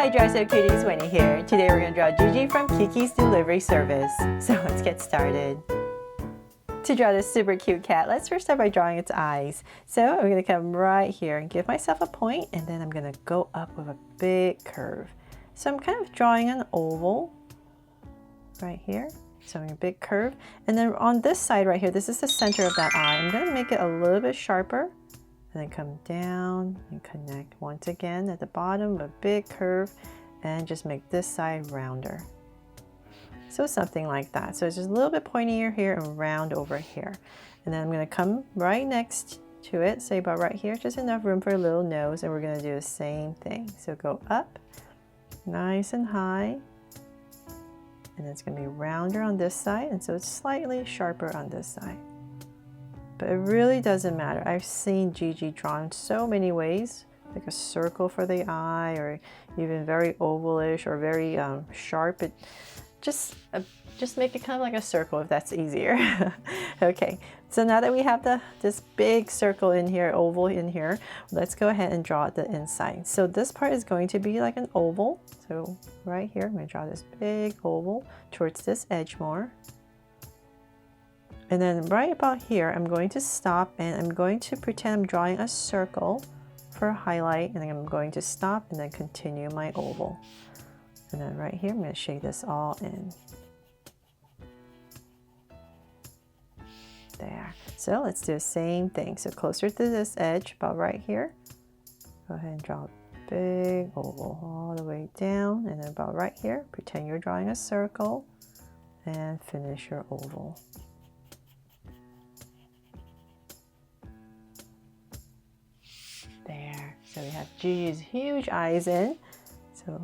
Hi Dry So Cuties, Winnie here. Today we're going to draw Jiji from Kiki's delivery service. So let's get started. To draw this super cute cat, let's first start by drawing its eyes. So I'm going to come right here and give myself a point, and then I'm going to go up with a big curve. So I'm kind of drawing an oval right here. So I'm a big curve. And then on this side right here, this is the center of that eye. I'm going to make it a little bit sharper. And then come down and connect once again at the bottom, a big curve, and just make this side rounder. So something like that. So it's just a little bit pointier here and round over here. And then I'm going to come right next to it, say about right here, just enough room for a little nose, and we're going to do the same thing. So go up, nice and high, and it's going to be rounder on this side, and so it's slightly sharper on this side. But it really doesn't matter. I've seen Jiji drawn so many ways, like a circle for the eye, or even very ovalish or very sharp. It just make it kind of like a circle if that's easier. Okay, so now that we have this big circle in here, oval in here, let's go ahead and draw the inside. So this part is going to be like an oval. So right here, I'm going to draw this big oval towards this edge more. And then right about here, I'm going to stop and I'm going to pretend I'm drawing a circle for a highlight, and then I'm going to stop and then continue my oval. And then right here, I'm going to shade this all in. There. So let's do the same thing. So closer to this edge, about right here, go ahead and draw a big oval all the way down. And then about right here, pretend you're drawing a circle and finish your oval. There, so we have Jiji's huge eyes in. So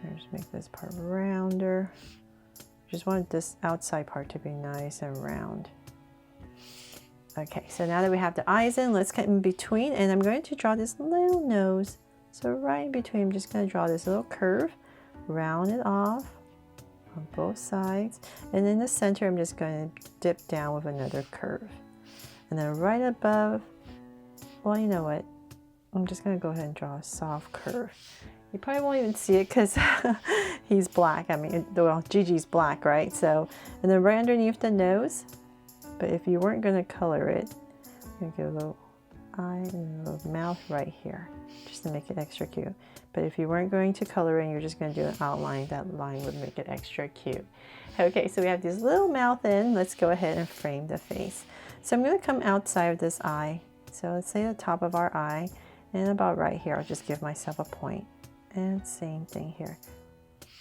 let's make this part rounder. Just want this outside part to be nice and round. Okay, so now that we have the eyes in, let's get in between, and I'm going to draw this little nose. So right in between, I'm just going to draw this little curve, round it off on both sides, and in the center, I'm just going to dip down with another curve. And then right above, well, you know what? I'm just going to go ahead and draw a soft curve. You probably won't even see it because he's black. I mean, well, Jiji's black, right? So, and then right underneath the nose. But if you weren't going to color it, you're going to get a little eye and a little mouth right here, just to make it extra cute. But if you weren't going to color it and you're just going to do an outline, that line would make it extra cute. Okay, so we have this little mouth in. Let's go ahead and frame the face. So I'm going to come outside of this eye. So let's say the top of our eye. And about right here, I'll just give myself a point. And same thing here,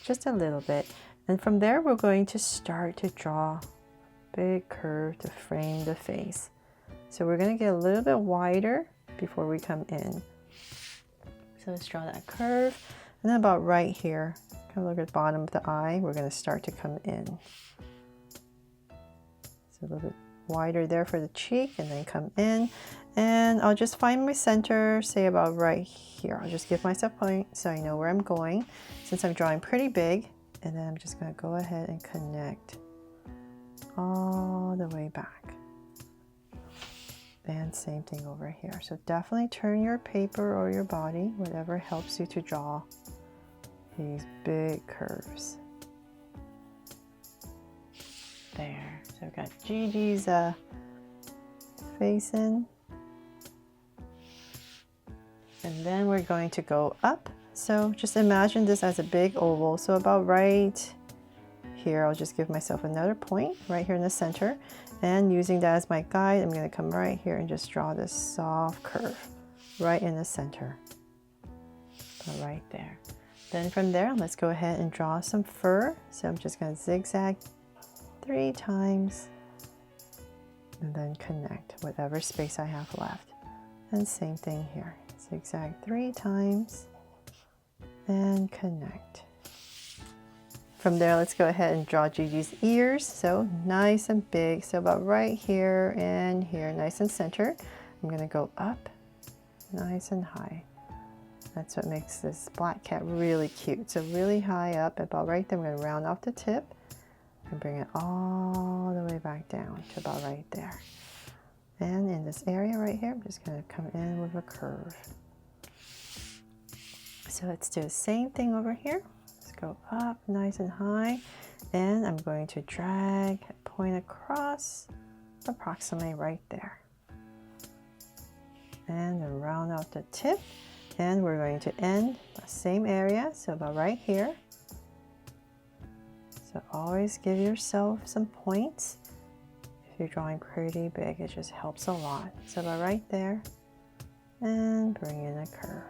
just a little bit. And from there, we're going to start to draw a big curve to frame the face. So we're going to get a little bit wider before we come in. So let's draw that curve. And then about right here, kind of look at the bottom of the eye, we're going to start to come in. So a little bit wider there for the cheek, and then come in. And I'll just find my center, say about right here. I'll just give myself a point so I know where I'm going, since I'm drawing pretty big. And then I'm just going to go ahead and connect all the way back. And same thing over here. So definitely turn your paper or your body, whatever helps you to draw these big curves. There. So I've got Jiji's face in. And then we're going to go up. So just imagine this as a big oval. So about right here, I'll just give myself another point right here in the center. And using that as my guide, I'm going to come right here and just draw this soft curve right in the center. Right there. Then from there, let's go ahead and draw some fur. So I'm just going to zigzag 3 times and then connect whatever space I have left. And same thing here. Zigzag 3 times and connect. From there, let's go ahead and draw Jiji's ears. So nice and big. So about right here and here, nice and center. I'm going to go up nice and high. That's what makes this black cat really cute. So really high up, about right there. I'm going to round off the tip and bring it all the way back down to about right there. And in this area right here, I'm just going to come in with a curve. So let's do the same thing over here. Let's go up nice and high, and I'm going to drag, point across, approximately right there. And then round out the tip, and we're going to end the same area, so about right here. So always give yourself some points. If you're drawing pretty big, it just helps a lot. So about right there, and bring in a curve.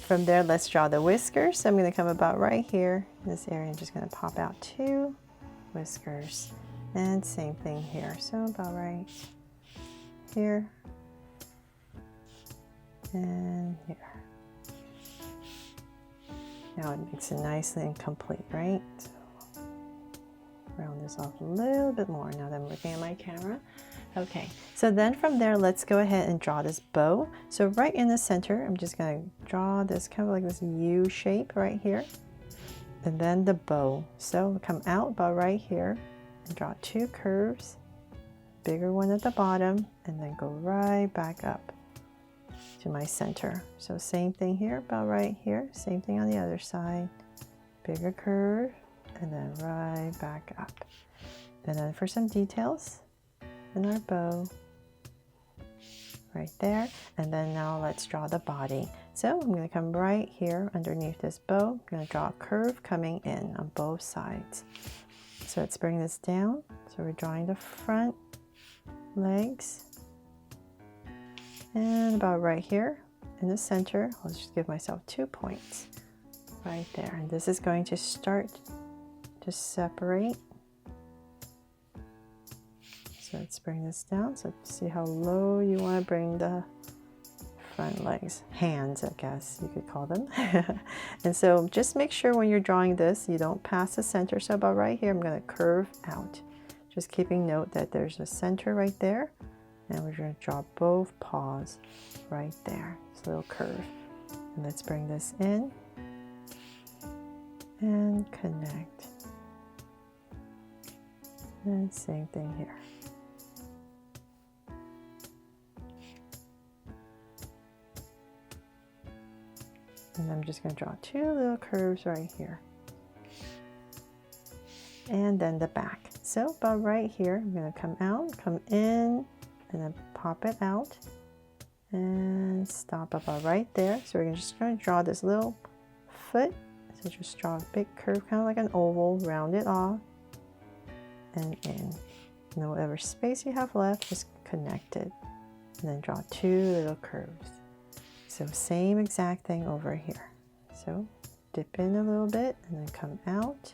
From there, let's draw the whiskers. So I'm going to come about right here in this area. I'm just going to pop out 2 whiskers, and same thing here. So about right here and here. Now it makes it nicely and complete, right? So round this off a little bit more now that I'm looking at my camera. Okay, so then from there, let's go ahead and draw this bow. So right in the center, I'm just going to draw this kind of like this U shape right here. And then the bow. So come out about right here and draw 2 curves, bigger one at the bottom, and then go right back up to my center. So same thing here, about right here, same thing on the other side, bigger curve, and then right back up. And then for some details in our bow, right there. And then now let's draw the body. So I'm going to come right here underneath this bow. I'm going to draw a curve coming in on both sides. So let's bring this down. So we're drawing the front legs. And about right here in the center, I'll just give myself 2 points right there. And this is going to start to separate. So let's bring this down. So see how low you want to bring the front legs, hands, I guess you could call them. And so just make sure when you're drawing this, you don't pass the center. So about right here, I'm going to curve out. Just keeping note that there's a center right there. And we're going to draw both paws right there. This little curve. And let's bring this in and connect. And same thing here. And I'm just going to draw 2 little curves right here. And then the back. So about right here, I'm going to come out, come in, and then pop it out and stop about right there. So we're just going to draw this little foot. So just draw a big curve, kind of like an oval, round it off and in. And whatever space you have left, just connect it. And then draw 2 little curves. So same exact thing over here. So dip in a little bit and then come out.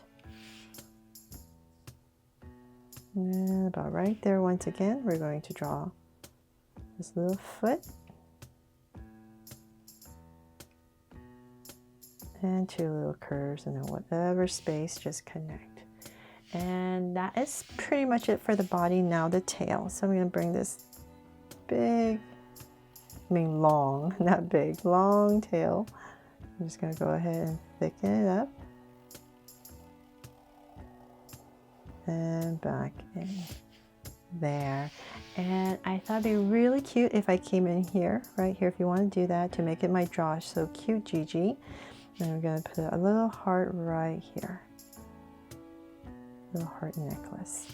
And about right there, once again, we're going to draw this little foot and 2 little curves, and then whatever space, just connect. And that is pretty much it for the body. Now the tail. So I'm going to bring this big, long, not big, long tail. I'm just going to go ahead and thicken it up. And back in there. And I thought it'd be really cute if I came in here, right here, if you want to do that, to make it my Josh So Cute Gigi. And I'm going to put a little heart right here. Little heart necklace.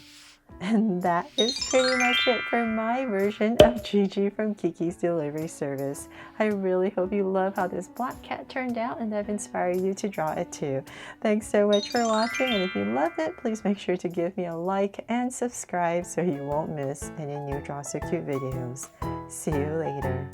And that is pretty much it for my version of Gigi from Kiki's Delivery Service. I really hope you love how this black cat turned out and I've inspired you to draw it too. Thanks so much for watching, and if you loved it, please make sure to give me a like and subscribe so you won't miss any new Draw So Cute videos. See you later.